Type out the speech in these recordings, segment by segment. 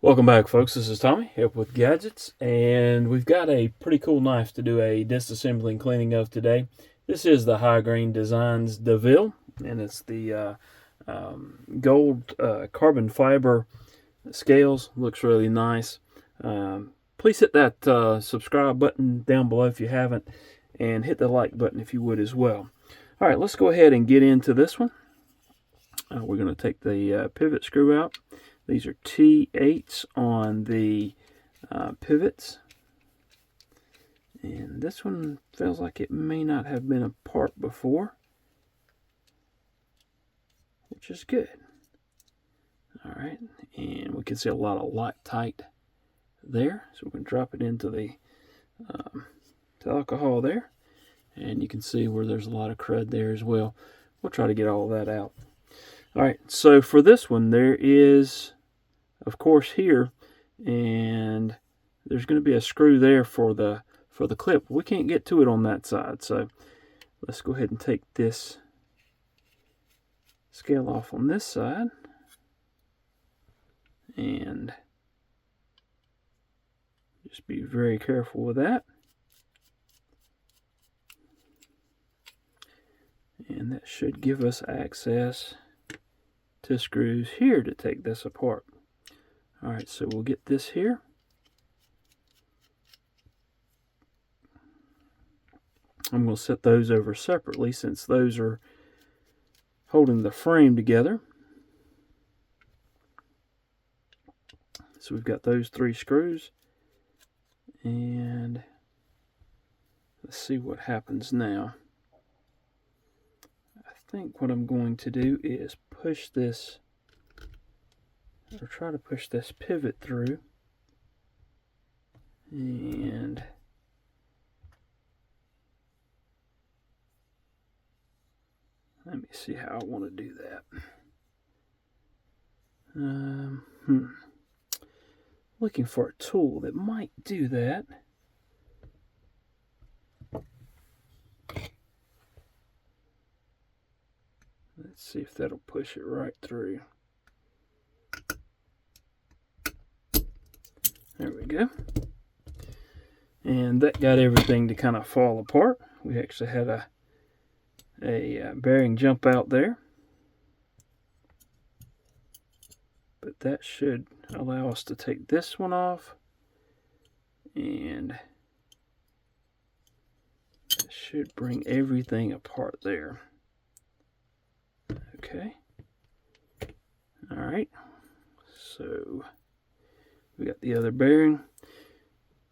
Welcome back, folks. This is Tommy, Help with Gadgets, and we've got a pretty cool knife to do a disassembly and cleaning of today. This is the High Grain Designs DeVille, and it's the gold carbon fiber scales. Looks really nice. Please hit that subscribe button down below if you haven't, and hit the like button if you would as well. All right, let's go ahead and get into this one. We're going to take the pivot screw out. These are T8s on the pivots. And this one feels like it may not have been apart before, which is good. Alright, and we can see a lot of Loctite there. So we're going to drop it into the alcohol there. And you can see where there's a lot of crud there as well. We'll try to get all of that out. Alright, so for this one there is, of course, here, and there's going to be a screw there for the clip. We can't get to it on that side, so let's go ahead and take this scale off on this side, and just be very careful with that. And that should give us access to screws here to take this apart. Alright, so we'll get this here. I'm going to set those over separately since those are holding the frame together. So we've got those three screws. And let's see what happens now. I think what I'm going to do is push this, or try to push this pivot through, and let me see how I want to do that. Looking for a tool that might do that. Let's see if that'll push it right through. There we go. And that got everything to kind of fall apart. We actually had a bearing jump out there. But that should allow us to take this one off. And it should bring everything apart there. Okay. Alright. So we got the other bearing.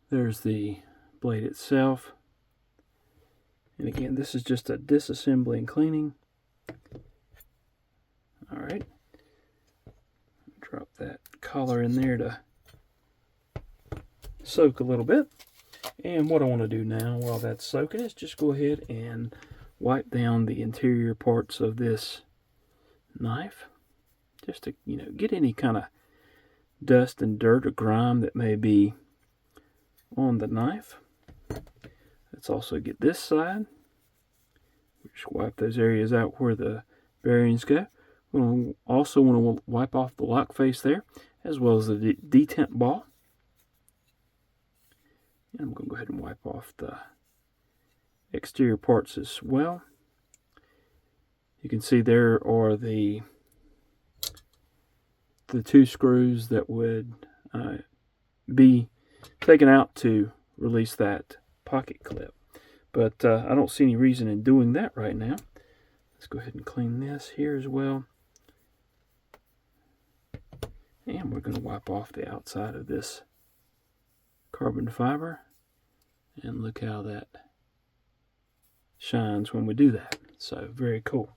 There's the blade itself. And again, this is just a disassembly and cleaning. Alright. Drop that collar in there to soak a little bit. And what I want to do now while that's soaking is just go ahead and wipe down the interior parts of this knife. Just to, get any kind of dust and dirt or grime that may be on the knife. Let's also get this side. Just wipe those areas out where the bearings go. We also want to wipe off the lock face there, as well as the detent ball. And I'm going to go ahead and wipe off the exterior parts as well. You can see there are the two screws that would be taken out to release that pocket clip. But I don't see any reason in doing that right now. Let's go ahead and clean this here as well. And we're going to wipe off the outside of this carbon fiber. And look how that shines when we do that. So very cool.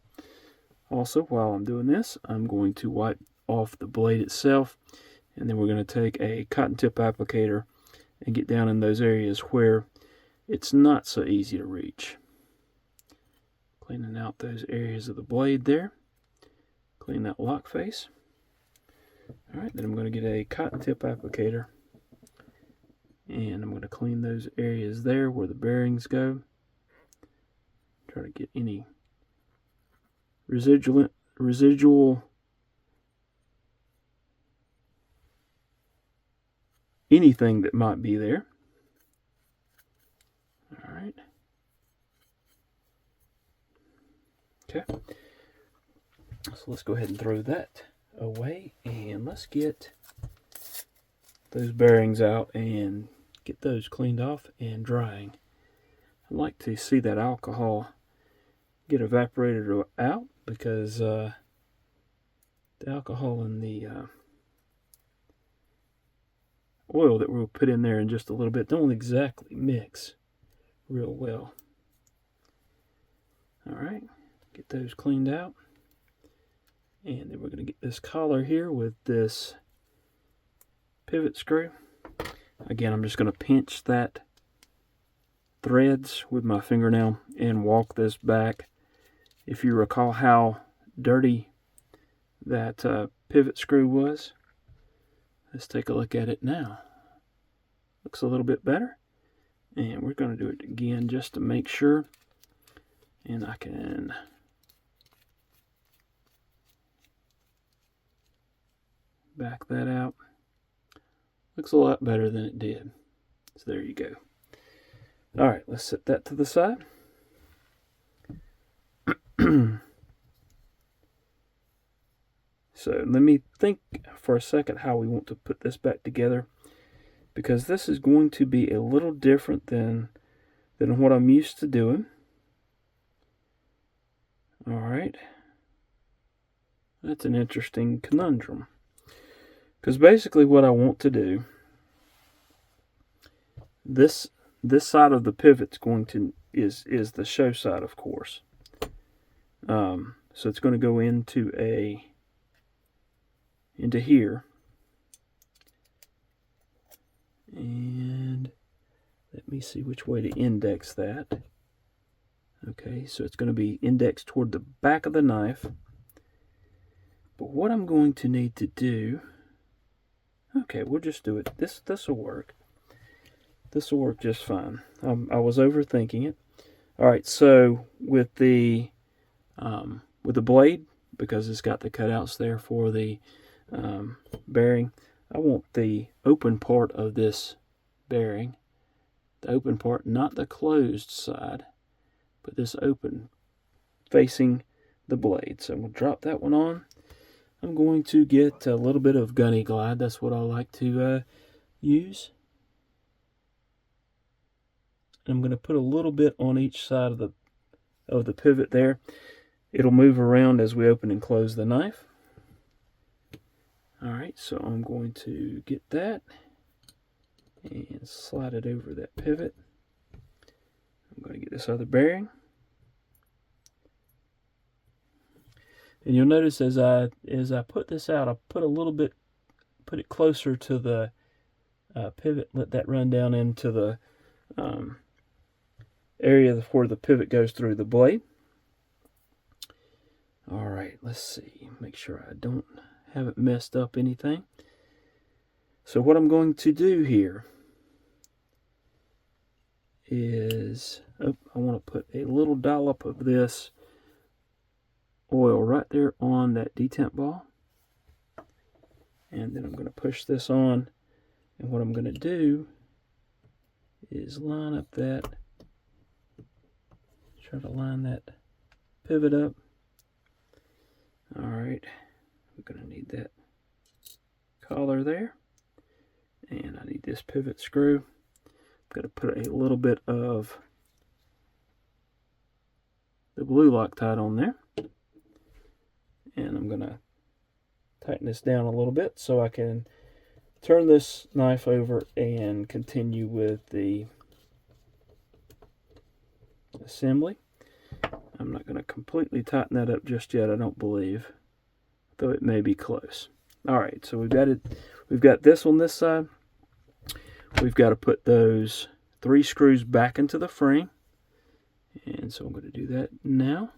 Also, while I'm doing this, I'm going to wipe off the blade itself, and then we're going to take a cotton tip applicator and get down in those areas where it's not so easy to reach. Cleaning out those areas of the blade there. Clean that lock face. Alright, then I'm going to get a cotton tip applicator, and I'm going to clean those areas there where the bearings go. Try to get any residual anything that might be there. All right. Okay. So let's go ahead and throw that away, and let's get those bearings out and get those cleaned off and drying. I'd like to see that alcohol get evaporated out, because the alcohol and the oil that we'll put in there in just a little bit don't exactly mix real well. Alright, get those cleaned out. And then we're going to get this collar here with this pivot screw. Again, I'm just going to pinch that threads with my fingernail and walk this back. If you recall how dirty that pivot screw was, let's take a look at it now. Looks a little bit better. And we're going to do it again just to make sure. And I can back that out. Looks a lot better than it did. So there you go. Alright, let's set that to the side. So let me think for a second how we want to put this back together, because this is going to be a little different than what I'm used to doing. Alright. That's an interesting conundrum. Because basically what I want to do, this side of the pivot's going to is the show side, of course. So it's going to go into here. And let me see which way to index that. Okay, so it's going to be indexed toward the back of the knife. But what I'm going to need to do, okay, we'll just do it. This will work. This will work just fine. I was overthinking it. All right, so with the blade, because it's got the cutouts there for the bearing, I want the open part of this bearing, the open part, not the closed side, but this open facing the blade. So I'm going to drop that one on. I'm going to get a little bit of gunny glide. That's what I like to use. And I'm going to put a little bit on each side of the pivot there. It'll move around as we open and close the knife. Alright, so I'm going to get that and slide it over that pivot. I'm going to get this other bearing. And you'll notice as I put this out, I put it closer to the pivot, let that run down into the area where the pivot goes through the blade. Alright, let's see. Make sure I don't have it messed up anything. So what I'm going to do here is, I want to put a little dollop of this oil right there on that detent ball. And then I'm going to push this on. And what I'm going to do is line up that, try to line that pivot up. Alright, I'm going to need that collar there. And I need this pivot screw. I'm going to put a little bit of the blue Loctite on there. And I'm going to tighten this down a little bit so I can turn this knife over and continue with the assembly. I'm not going to completely tighten that up just yet, I don't believe, though it may be close. Alright, so we've got this on this side. We've got to put those 3 screws back into the frame. And so I'm going to do that now.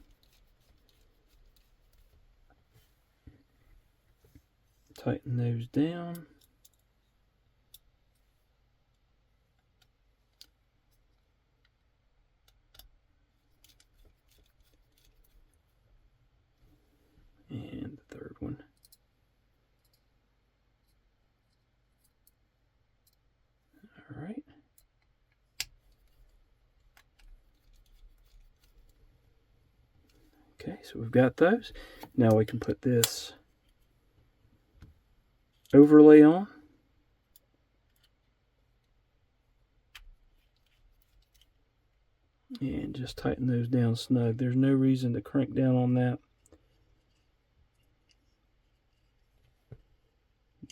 Tighten those down. And the third one. so we've got those. Now we can put this overlay on. And just tighten those down snug. There's no reason to crank down on that.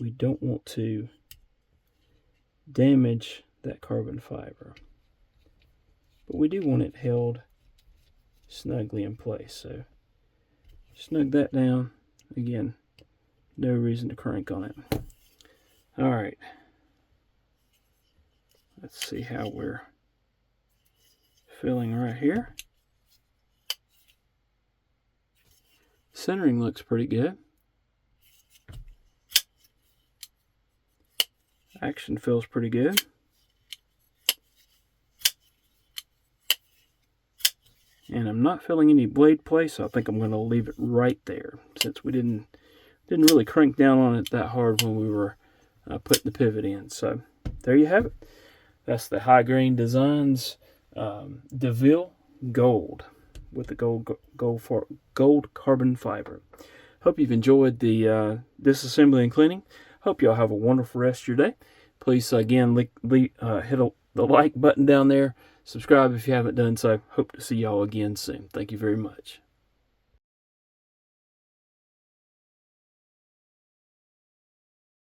We don't want to damage that carbon fiber, but we do want it held snugly in place. So snug that down. Again, no reason to crank on it. All right, let's see how we're filling right here. Centering looks pretty good. Action feels pretty good. And I'm not feeling any blade play, so I think I'm going to leave it right there, since we didn't really crank down on it that hard when we were putting the pivot in. So there you have it. That's the High Grain Designs DeVille Gold with the gold carbon fiber. Hope you've enjoyed the disassembly and cleaning. Hope y'all have a wonderful rest of your day. Please, again, hit the like button down there. Subscribe if you haven't done so. Hope to see y'all again soon. Thank you very much.